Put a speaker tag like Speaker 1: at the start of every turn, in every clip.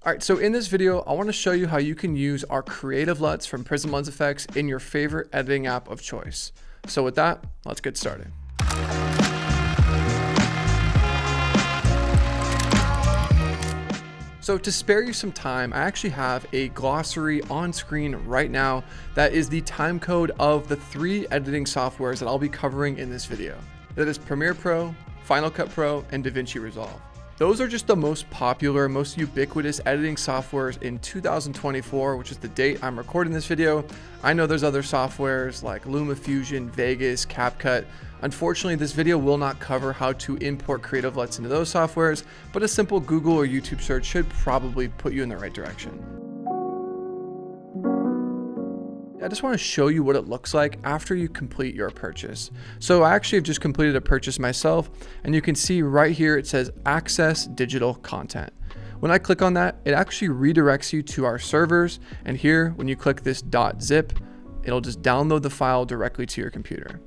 Speaker 1: All right, so in this video, I want to show you how you can use our creative LUTs from Prism Lens FX in your favorite editing app of choice. So with that, let's get started. So to spare you some time, I actually have a glossary on screen right now that is the time code of the 3 editing softwares that I'll be covering in this video. That is Premiere Pro, Final Cut Pro, and Davinci Resolve. Those are just the most popular, most ubiquitous editing softwares in 2024, which is the date I'm recording this video. I know there's other softwares like LumaFusion, Vegas, CapCut. Unfortunately, this video will not cover how to import creative LUTs into those softwares, but a simple Google or YouTube search should probably put you in the right direction. I just want to show you what it looks like after you complete your purchase. So I actually have just completed a purchase myself, and you can see right here it says access digital content. When I click on that, it actually redirects you to our servers, and here when you click this .zip, it'll just download the file directly to your computer.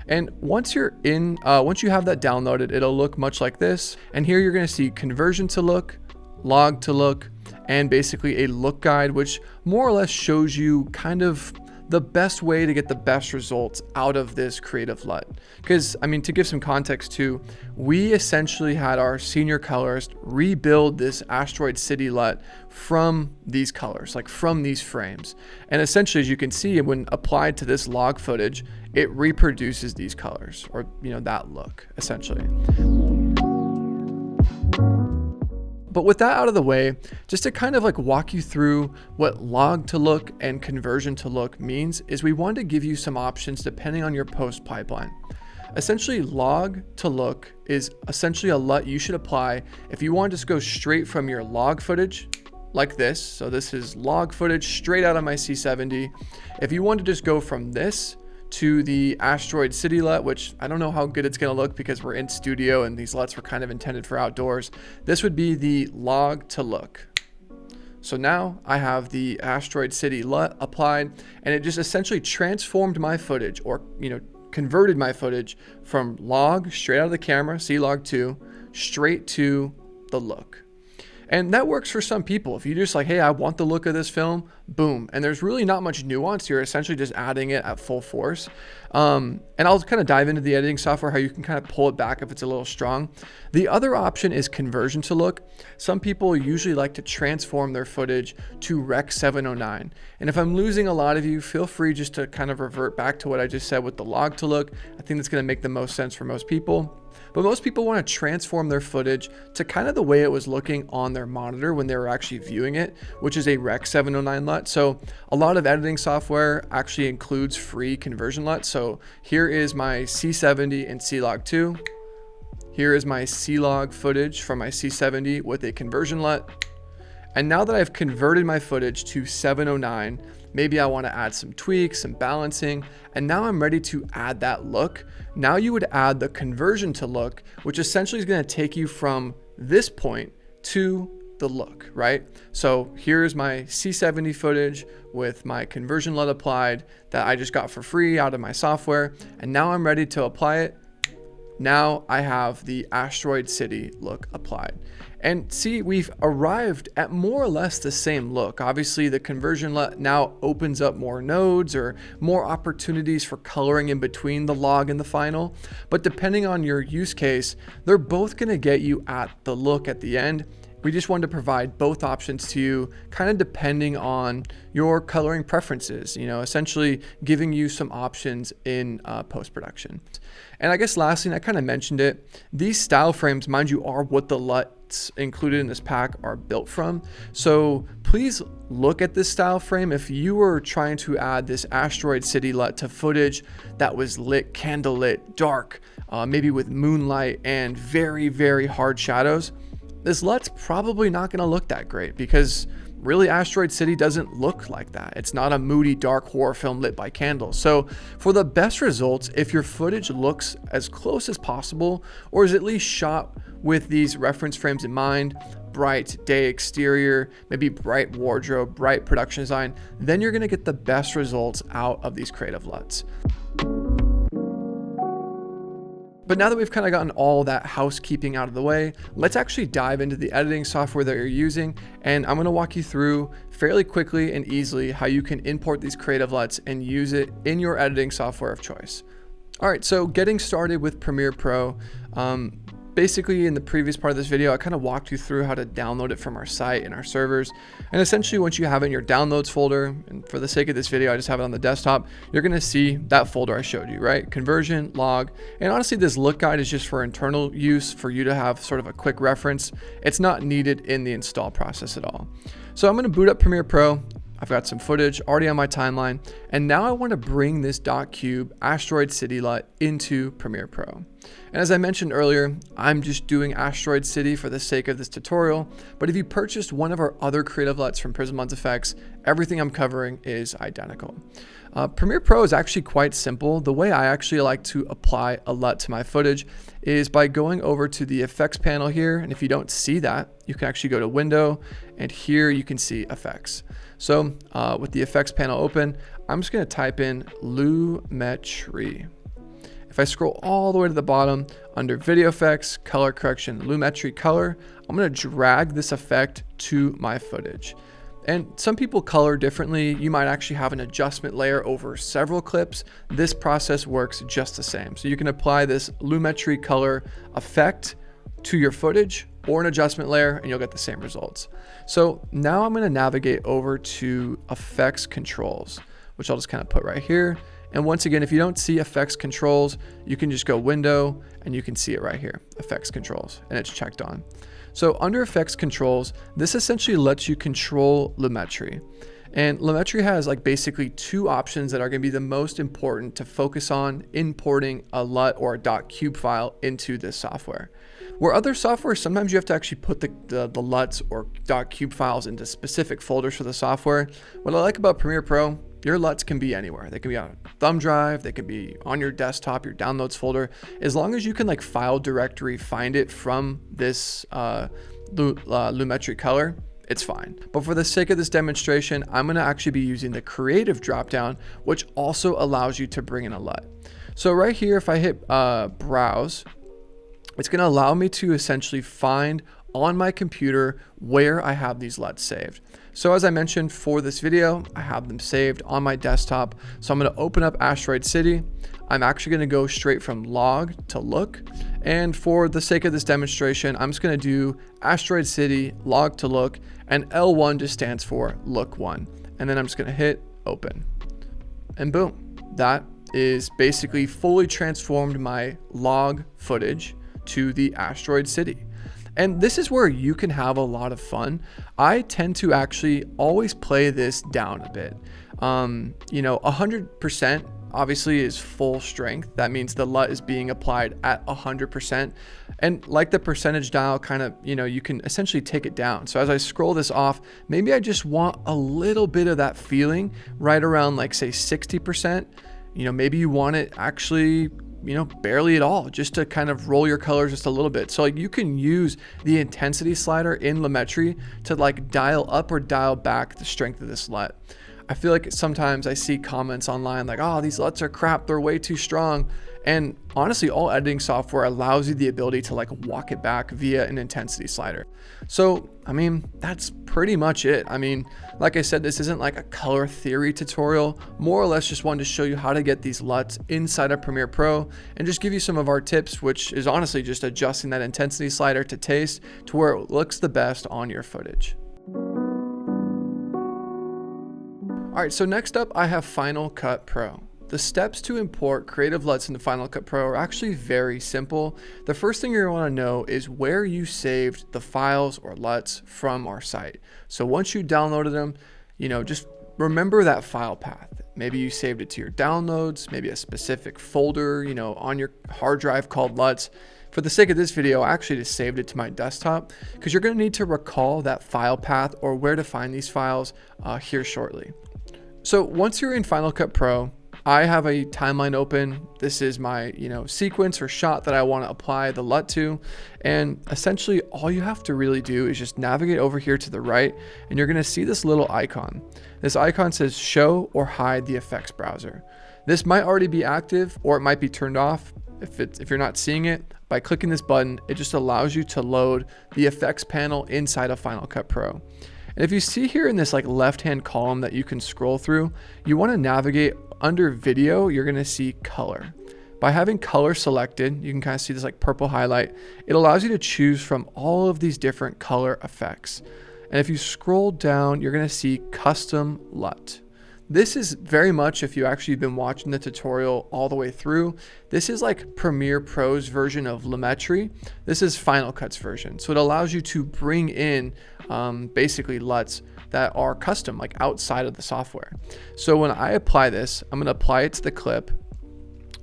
Speaker 1: And once you have that downloaded, it'll look much like this. And here you're going to see conversion to look, log to look, and basically a look guide, which more or less shows you kind of the best way to get the best results out of this creative LUT. Because, I mean, to give some context too, we essentially had our senior colorist rebuild this Asteroid City LUT from these colors, like from these frames. And essentially, as you can see, when applied to this log footage, it reproduces these colors, or, you know, that look, essentially. But with that out of the way, just to kind of like walk you through what log to look and conversion to look means, is we want to give you some options depending on your post pipeline. Essentially, log to look is essentially a LUT you should apply if you want to just go straight from your log footage like this. So this is log footage straight out of my C70. If you want to just go from this to the Asteroid City LUT, which I don't know how good it's going to look because we're in studio and these LUTs were kind of intended for outdoors. This would be the log to look. So now I have the Asteroid City LUT applied, and it just essentially transformed my footage, or, you know, converted my footage from log straight out of the camera, C-Log 2, straight to the look. And that works for some people. If you just like, hey, I want the look of this film, boom. And there's really not much nuance. You're essentially just adding it at full force. And I'll kind of dive into the editing software, how you can kind of pull it back if it's a little strong. The other option is conversion to look. Some people usually like to transform their footage to Rec 709. And if I'm losing a lot of you, feel free just to kind of revert back to what I just said with the log to look. I think that's going to make the most sense for most people. But most people want to transform their footage to kind of the way it was looking on their monitor when they were actually viewing it, which is a Rec 709 LUT. So a lot of editing software actually includes free conversion LUTs. So here is my C70 and C-Log 2. Here is my C-Log footage from my C70 with a conversion LUT. And now that I've converted my footage to 709, maybe I want to add some tweaks, some balancing, and now I'm ready to add that look. Now you would add the conversion to look, which essentially is going to take you from this point to the look, right? So here's my C70 footage with my conversion LUT applied that I just got for free out of my software. And now I'm ready to apply it. Now I have the Asteroid City look applied. And see, we've arrived at more or less the same look. Obviously, the conversion LUT now opens up more nodes or more opportunities for coloring in between the log and the final. But depending on your use case, they're both going to get you at the look at the end. We just wanted to provide both options to you, kind of depending on your coloring preferences, you know, essentially giving you some options in post-production. And I guess lastly, and I kind of mentioned it, these style frames, mind you, are what the LUTs included in this pack are built from. So please look at this style frame. If you were trying to add this Asteroid City LUT to footage that was lit, candlelit, dark, maybe with moonlight and very, very hard shadows, this LUT's probably not going to look that great because really Asteroid City doesn't look like that. It's not a moody, dark horror film lit by candles. So for the best results, if your footage looks as close as possible, or is at least shot with these reference frames in mind, bright day exterior, maybe bright wardrobe, bright production design, then you're going to get the best results out of these creative LUTs. But now that we've kind of gotten all that housekeeping out of the way, let's actually dive into the editing software that you're using. And I'm going to walk you through fairly quickly and easily how you can import these creative LUTs and use it in your editing software of choice. All right, so getting started with Premiere Pro. Basically, in the previous part of this video, I kind of walked you through how to download it from our site and our servers. And essentially, once you have it in your downloads folder, and for the sake of this video, I just have it on the desktop, you're going to see that folder I showed you, right? Conversion, log. And honestly, this LUT guide is just for internal use for you to have sort of a quick reference. It's not needed in the install process at all. So I'm going to boot up Premiere Pro. I've got some footage already on my timeline. And now I want to bring this .cube Asteroid City LUT into Premiere Pro. And as I mentioned earlier, I'm just doing Asteroid City for the sake of this tutorial. But if you purchased one of our other creative LUTs from Prism Lens FX, everything I'm covering is identical. Premiere Pro is actually quite simple. The way I actually like to apply a LUT to my footage is by going over to the effects panel here. And if you don't see that, you can actually go to Window, and here you can see Effects. So with the effects panel open, I'm just going to type in Lumetri. If I scroll all the way to the bottom under Video Effects, Color Correction, Lumetri Color, I'm going to drag this effect to my footage. And some people color differently. You might actually have an adjustment layer over several clips. This process works just the same. So you can apply this Lumetri Color effect to your footage or an adjustment layer and you'll get the same results. So now I'm going to navigate over to Effects Controls, which I'll just kind of put right here. And once again, if you don't see Effects Controls, you can just go Window and you can see it right here, Effects Controls, and it's checked on. So under Effects Controls, this essentially lets you control Lumetri. And Lumetri has like basically two options that are going to be the most important to focus on importing a LUT or a .cube file into this software. Where other software, sometimes you have to actually put the LUTs or .cube files into specific folders for the software. What I like about Premiere Pro, your LUTs can be anywhere. They can be on a thumb drive, they can be on your desktop, your downloads folder. As long as you can like file directory, find it from this Lumetri Color, it's fine. But for the sake of this demonstration, I'm going to actually be using the creative dropdown, which also allows you to bring in a LUT. So right here, if I hit browse, it's going to allow me to essentially find on my computer where I have these LUTs saved. So as I mentioned for this video, I have them saved on my desktop. So I'm going to open up Asteroid City. I'm actually going to go straight from log to look. And for the sake of this demonstration, I'm just going to do Asteroid City, log to look, and L1 just stands for look one. And then I'm just going to hit open. And boom, that is basically fully transformed my log footage to the Asteroid City. And this is where you can have a lot of fun. I tend to actually always play this down a bit. 100% obviously is full strength. That means the LUT is being applied at 100%. And like the percentage dial kind of, you can essentially take it down. So as I scroll this off, maybe I just want a little bit of that feeling right around like say 60%. Maybe you want it actually barely at all, just to kind of roll your colors just a little bit. So like you can use the intensity slider in Lumetri to like dial up or dial back the strength of this LUT. I feel like sometimes I see comments online like, oh, these LUTs are crap, they're way too strong. And honestly, all editing software allows you the ability to like walk it back via an intensity slider. So, that's pretty much it. Like I said, this isn't like a color theory tutorial, more or less just wanted to show you how to get these LUTs inside of Premiere Pro and just give you some of our tips, which is honestly just adjusting that intensity slider to taste to where it looks the best on your footage. All right, so next up I have Final Cut Pro. The steps to import creative LUTs into Final Cut Pro are actually very simple. The first thing you're going to want to know is where you saved the files or LUTs from our site. So once you downloaded them, just remember that file path. Maybe you saved it to your downloads, maybe a specific folder, on your hard drive called LUTs. For the sake of this video, I actually just saved it to my desktop because you're going to need to recall that file path or where to find these files here shortly. So once you're in Final Cut Pro, I have a timeline open. This is my, sequence or shot that I want to apply the LUT to. And essentially all you have to really do is just navigate over here to the right and you're going to see this little icon. This icon says show or hide the effects browser. This might already be active or it might be turned off. if you're not seeing it, by clicking this button, it just allows you to load the effects panel inside of Final Cut Pro. And if you see here in this like left-hand column that you can scroll through, you want to navigate under video, you're going to see color. By having color selected, you can kind of see this like purple highlight. It allows you to choose from all of these different color effects. And if you scroll down, you're going to see custom LUT. This is very much, if you actually have been watching the tutorial all the way through, this is like Premiere Pro's version of Lumetri. This is Final Cut's version. So it allows you to bring in basically LUTs that are custom, like outside of the software. So when I apply this, I'm going to apply it to the clip.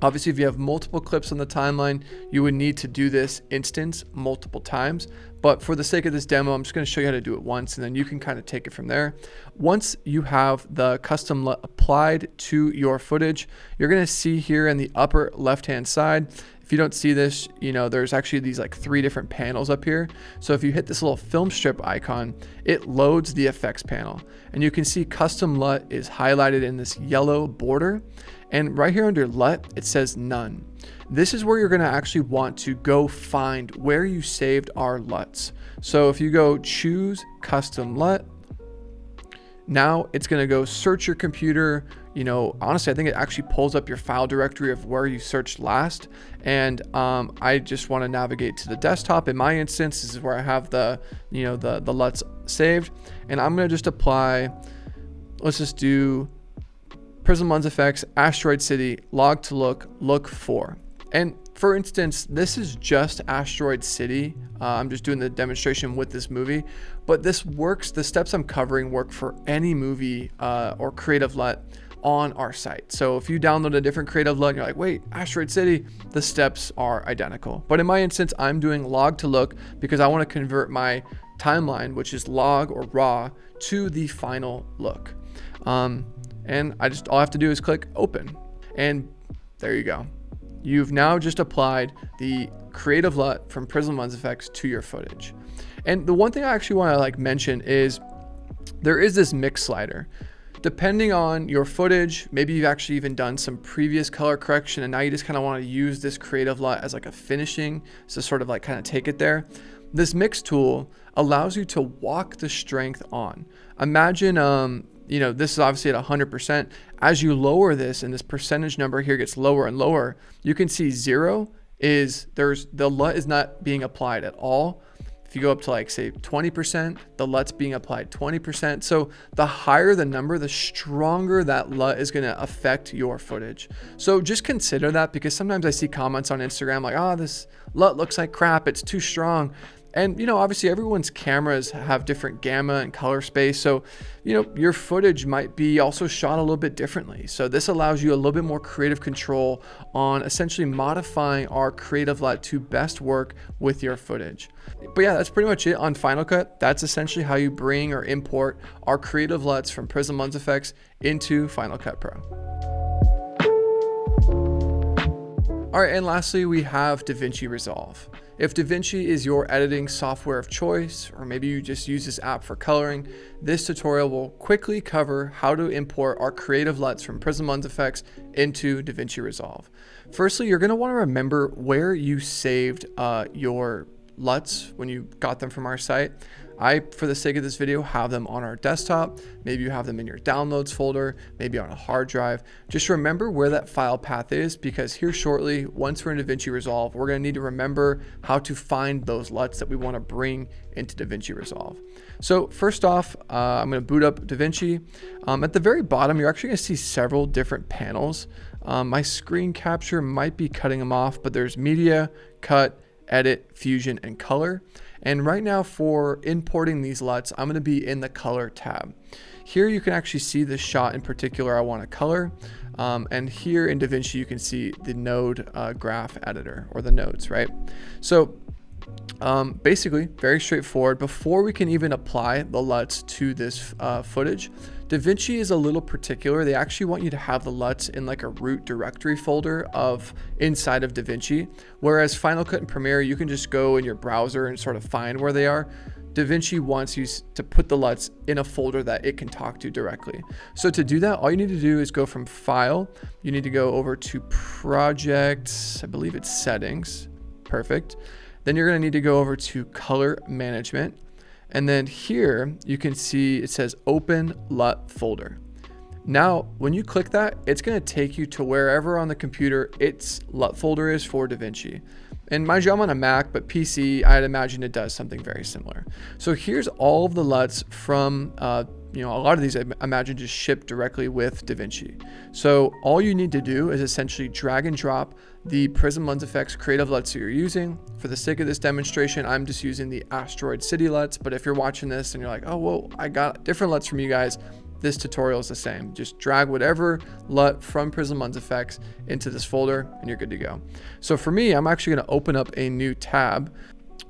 Speaker 1: Obviously, if you have multiple clips on the timeline, you would need to do this instance multiple times. But for the sake of this demo, I'm just going to show you how to do it once, and then you can kind of take it from there. Once you have the custom LUT applied to your footage, you're going to see here in the upper left-hand side, if you don't see this, there's actually these like 3 different panels up here. So if you hit this little film strip icon, it loads the effects panel. And you can see custom LUT is highlighted in this yellow border. And right here under LUT, it says none. This is where you're gonna actually want to go find where you saved our LUTs. So if you go choose custom LUT, now it's gonna go search your computer. Honestly, I think it actually pulls up your file directory of where you searched last. And I just wanna navigate to the desktop. In my instance, this is where I have the LUTs saved. And I'm gonna just apply, let's just do Prism Lens FX, Asteroid City, log to look 4. And for instance, this is just Asteroid City. I'm just doing the demonstration with this movie, but this works, the steps I'm covering work for any movie or creative LUT on our site. So if you download a different creative LUT and you're like, wait, Asteroid City, the steps are identical. But in my instance, I'm doing log to look because I want to convert my timeline, which is log or raw, to the final look. And all I have to do is click open, and there you go. You've now just applied the creative LUT from Prism Lens FX to your footage. And the one thing I actually want to mention is there is this mix slider. Depending on your footage, maybe you've actually even done some previous color correction and now you just kind of want to use this creative LUT as like a finishing, so sort of like kind of take it there. This mix tool allows you to walk the strength on. Imagine this is obviously at 100%. As you lower this and this percentage number here gets lower and lower, you can see 0 is the LUT is not being applied at all. If you go up to like say 20%, the LUT's being applied 20%. So the higher the number, the stronger that LUT is going to affect your footage. So just consider that, because sometimes I see comments on Instagram like, oh, this LUT looks like crap, it's too strong. And, obviously everyone's cameras have different gamma and color space. So, your footage might be also shot a little bit differently. So this allows you a little bit more creative control on essentially modifying our creative LUT to best work with your footage. But yeah, that's pretty much it on Final Cut. That's essentially how you bring or import our creative LUTs from Prism Lens FX into Final Cut Pro. All right, and lastly, we have Davinci Resolve. If Davinci is your editing software of choice, or maybe you just use this app for coloring, this tutorial will quickly cover how to import our creative LUTs from Prism Lens FX into Davinci Resolve. Firstly, you're going to want to remember where you saved your LUTs when you got them from our site. I, for the sake of this video, have them on our desktop. Maybe you have them in your downloads folder, maybe on a hard drive. Just remember where that file path is, because here shortly, once we're in Davinci Resolve, we're going to need to remember how to find those LUTs that we want to bring into Davinci Resolve. So first off, I'm going to boot up Davinci. At the very bottom, you're actually going to see several different panels. My screen capture might be cutting them off, but there's media, cut, edit, fusion, and color. And right now for importing these LUTs, I'm going to be in the color tab. Here you can actually see the shot in particular I want to color. And here in Davinci, you can see the node graph editor, or the nodes, right? So basically very straightforward. Before we can even apply the LUTs to this footage, Davinci is a little particular. They actually want you to have the LUTs in like a root directory folder inside of Davinci, whereas Final Cut and Premiere, you can just go in your browser and sort of find where they are. Davinci wants you to put the LUTs in a folder that it can talk to directly. So to do that, all you need to do is go from File. You need to go over to Projects, I believe it's Settings. Perfect. Then you're going to need to go over to Color Management. And then here you can see it says Open LUT Folder. Now, when you click that, it's going to take you to wherever on the computer its LUT folder is for Davinci. And mind you, I'm on a Mac, but PC, I'd imagine it does something very similar. So here's all of the LUTs from, a lot of these I imagine just ship directly with Davinci. So all you need to do is essentially drag and drop the Prism Lens FX creative LUTs that you're using. For the sake of this demonstration, I'm just using the Asteroid City LUTs, but if you're watching this and you're like, oh, whoa, I got different LUTs from you guys, this tutorial is the same. Just drag whatever LUT from Prism Lens FX into this folder and you're good to go. So for me, I'm actually going to open up a new tab.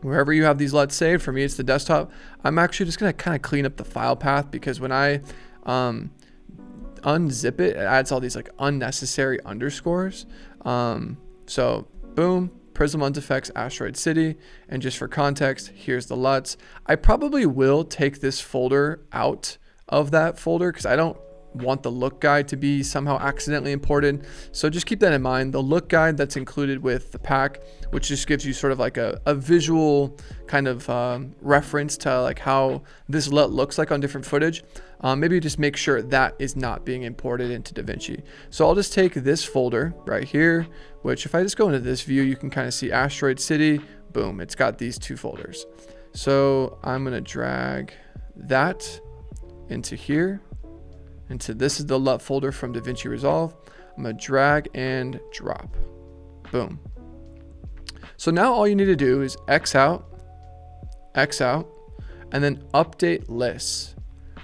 Speaker 1: Wherever you have these LUTs saved, for me it's the desktop. I'm actually just going to kind of clean up the file path because when I unzip it, it adds all these like unnecessary underscores. So boom, Prism Lens FX Asteroid City, and just for context, here's the LUTs. I probably will take this folder out of that folder because I don't want the look guide to be somehow accidentally imported. So just keep that in mind. The look guide that's included with the pack, which just gives you sort of like a visual kind of reference to like how this LUT looks like on different footage. Maybe just make sure that is not being imported into Davinci. So I'll just take this folder right here, which if I just go into this view, you can kind of see Asteroid City, boom, it's got these two folders. So I'm gonna drag that into here, this is the LUT folder from Davinci Resolve. I'm gonna drag and drop, boom. So now all you need to do is X out, and then update lists.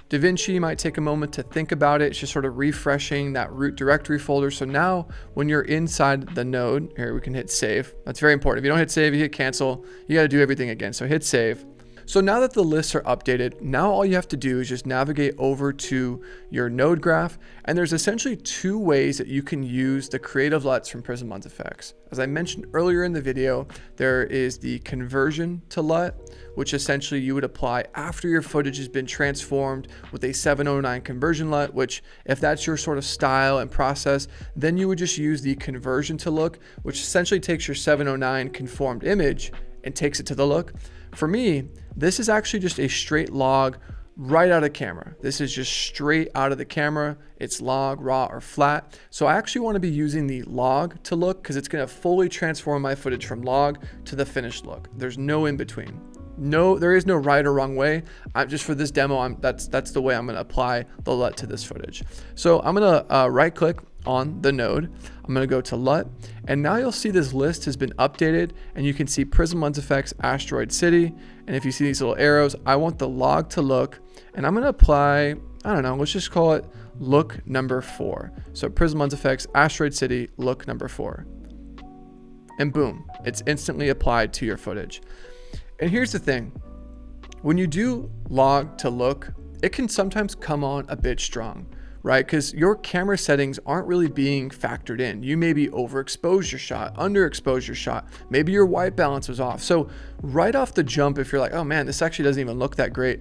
Speaker 1: Davinci might take a moment to think about it. It's just sort of refreshing that root directory folder. So now when you're inside the node, here we can hit save. That's very important. If you don't hit save, you hit cancel, you got to do everything again. So hit save. So now that the lists are updated, now all you have to do is just navigate over to your node graph. And there's essentially two ways that you can use the creative LUTs from Prism Lens FX. As I mentioned earlier in the video, there is the conversion to LUT, which essentially you would apply after your footage has been transformed with a 709 conversion LUT, which if that's your sort of style and process, then you would just use the conversion to look, which essentially takes your 709 conformed image and takes it to the look. For me, this is actually just a straight log right out of camera. This is just straight out of the camera. It's log, raw, or flat. So I actually want to be using the log to look because it's going to fully transform my footage from log to the finished look. There's no in between. No, there is no right or wrong way. Just for this demo, that's the way I'm going to apply the LUT to this footage. So I'm going to right click on the node. I'm going to go to LUT, and now you'll see this list has been updated, and you can see Prism Lens FX Asteroid City. And if you see these little arrows, I want the log to look, and I'm going to apply, I don't know, let's just call it look number 4. So Prism Lens FX Asteroid City look number 4, and boom, it's instantly applied to your footage. And here's the thing, when you do log to look, it can sometimes come on a bit strong, right? Because your camera settings aren't really being factored in. You maybe overexpose your shot, underexpose your shot, maybe your white balance was off. So right off the jump, if you're like, oh man, this actually doesn't even look that great,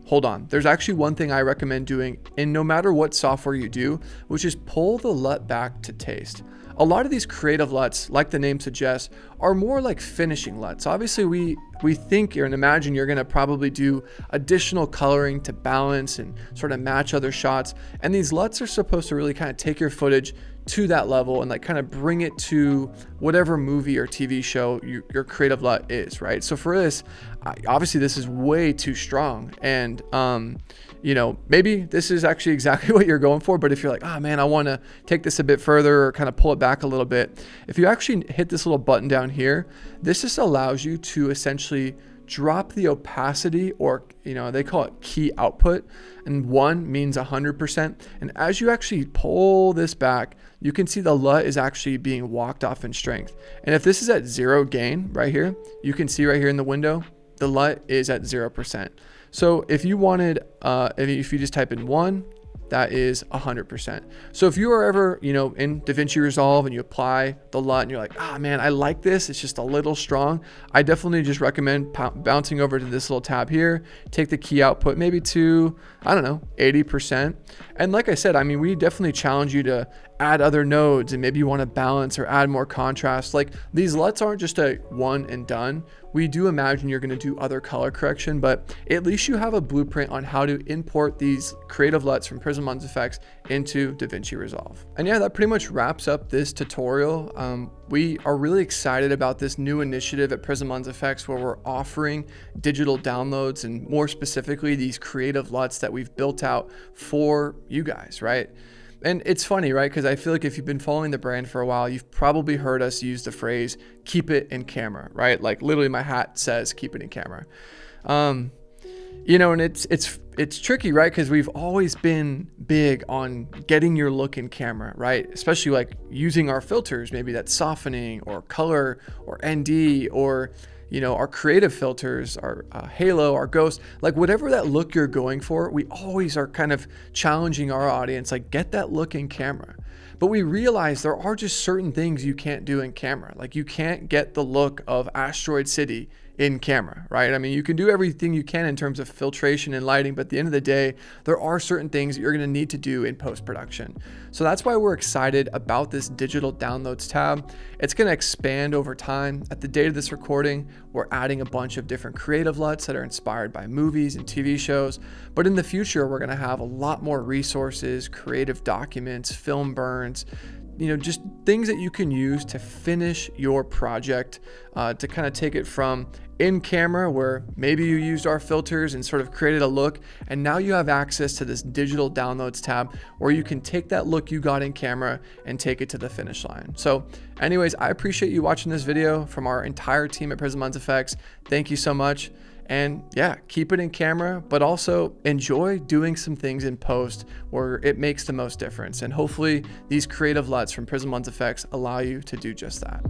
Speaker 1: hold on. There's actually one thing I recommend doing, and no matter what software you do, which is pull the LUT back to taste. A lot of these creative LUTs, like the name suggests, are more like finishing LUTs. Obviously, we think and imagine you're gonna probably do additional coloring to balance and sort of match other shots. And these LUTs are supposed to really kind of take your footage to that level and like kind of bring it to whatever movie or TV show your creative LUT is, right? So for this, obviously this is way too strong, and you know, maybe this is actually exactly what you're going for, but if you're like, oh man, I want to take this a bit further or kind of pull it back a little bit, if you actually hit this little button down here, this just allows you to essentially drop the opacity, or you know, they call it key output, and 1 means 100%. And as you actually pull this back, you can see the LUT is actually being walked off in strength. And if this is at 0 gain right here, you can see right here in the window, the LUT is at 0%. So if you wanted, if you just type in 1, that is 100%. So if you are ever, in DaVinci Resolve and you apply the LUT and you're like, ah, man, I like this, it's just a little strong, I definitely just recommend bouncing over to this little tab here, take the key output maybe to, I don't know, 80%. And like I said, I mean, we definitely challenge you to add other nodes, and maybe you want to balance or add more contrast. Like, these LUTs aren't just a one and done. We do imagine you're going to do other color correction, but at least you have a blueprint on how to import these creative LUTs from Prism Lens FX into DaVinci Resolve. And yeah, that pretty much wraps up this tutorial. We are really excited about this new initiative at Prism Lens FX where we're offering digital downloads, and more specifically, these creative LUTs that we've built out for you guys, right? And it's funny, right? Because I feel like if you've been following the brand for a while, you've probably heard us use the phrase, keep it in camera, right? Like, literally my hat says, keep it in camera. And it's tricky, right? Because we've always been big on getting your look in camera, right? Especially like using our filters, maybe that's softening or color or ND or our creative filters, our halo, our ghost, like whatever that look you're going for, we always are kind of challenging our audience, like, get that look in camera. But we realize there are just certain things you can't do in camera. Like, you can't get the look of Asteroid City in camera, right? I mean, you can do everything you can in terms of filtration and lighting, but at the end of the day, there are certain things that you're going to need to do in post-production. So that's why we're excited about this digital downloads tab. It's going to expand over time. At the date of this recording, we're adding a bunch of different creative LUTs that are inspired by movies and TV shows. But in the future, we're going to have a lot more resources, creative documents, film burns, just things that you can use to finish your project, to kind of take it from in camera, where maybe you used our filters and sort of created a look, and now you have access to this digital downloads tab where you can take that look you got in camera and take it to the finish line. So anyways, I appreciate you watching this video from our entire team at Prism Lens FX. Thank you so much. And yeah, keep it in camera, but also enjoy doing some things in post where it makes the most difference. And hopefully these creative LUTs from Prism Lens FX allow you to do just that.